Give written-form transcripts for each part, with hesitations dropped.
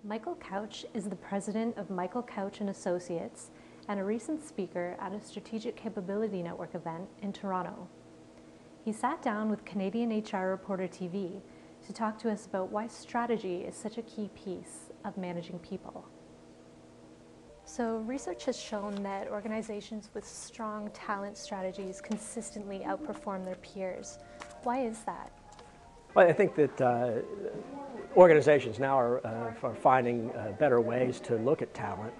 Michael Couch is the president of Michael Couch & Associates and a recent speaker at a Strategic Capability Network event in Toronto. He sat down with Canadian HR Reporter TV to talk to us about why strategy is such a key piece of managing people. So research has shown that organizations with strong talent strategies consistently outperform their peers. Why is that? Well, I think that organizations now are finding better ways to look at talent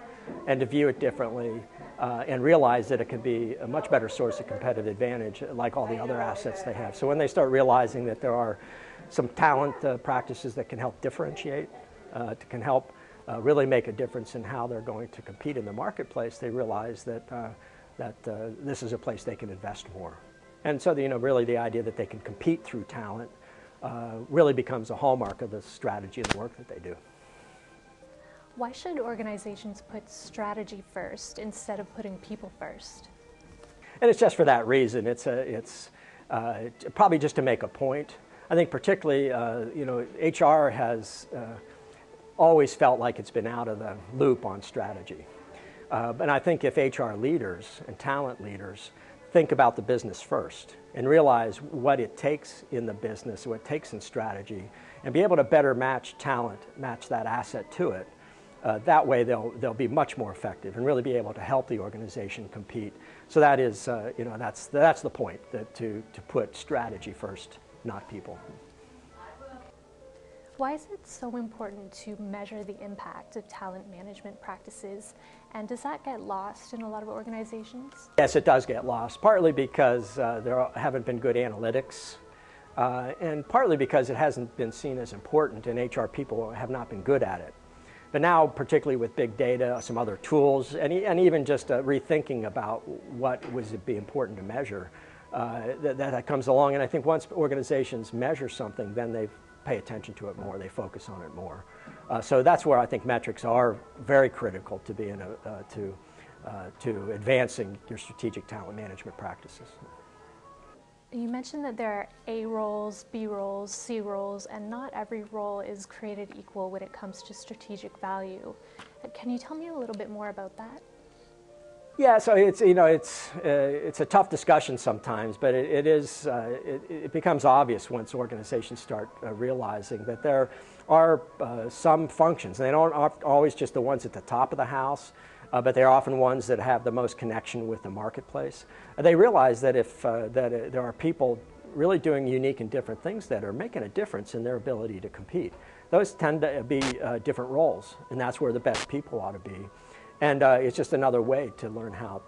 and to view it differently and realize that it can be a much better source of competitive advantage like all the other assets they have. So when they start realizing that there are some talent practices that can help differentiate, can help really make a difference in how they're going to compete in the marketplace, they realize that, this is a place they can invest more. And so, really the idea that they can compete through talent really becomes a hallmark of the strategy and the work that they do. Why should organizations put strategy first instead of putting people first? And it's just for that reason. It's probably just to make a point. I think particularly, HR has always felt like it's been out of the loop on strategy. And I think if HR leaders and talent leaders think about the business first and realize what it takes in the business, what it takes in strategy, and be able to better match talent, match that asset to it, that way they'll be much more effective and really be able to help the organization compete. So that is, that's the point, that to put strategy first, not people. Why is it so important to measure the impact of talent management practices, and does that get lost in a lot of organizations? Yes, it does get lost, partly because there haven't been good analytics, and partly because it hasn't been seen as important and HR people have not been good at it. But now, particularly with big data, some other tools, and even just rethinking about what would be important to measure, that comes along. And I think once organizations measure something, then they pay attention to it more, they focus on it more. So that's where I think metrics are very critical to being to advancing your strategic talent management practices. You mentioned that there are A roles, B roles, C roles, and not every role is created equal when it comes to strategic value. Can you tell me a little bit more about that? Yeah, so it's a tough discussion sometimes, but it becomes obvious once organizations start realizing that there are some functions. They aren't always just the ones at the top of the house, but they're often ones that have the most connection with the marketplace. They realize that if there are people really doing unique and different things that are making a difference in their ability to compete. Those tend to be different roles, and that's where the best people ought to be. And it's just another way to learn how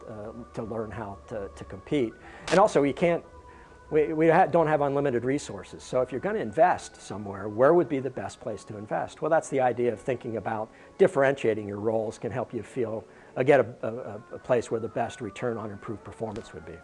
to compete. And also, we don't have unlimited resources. So if you're going to invest somewhere, where would be the best place to invest? Well, that's the idea of thinking about differentiating your roles can help you get a place where the best return on improved performance would be.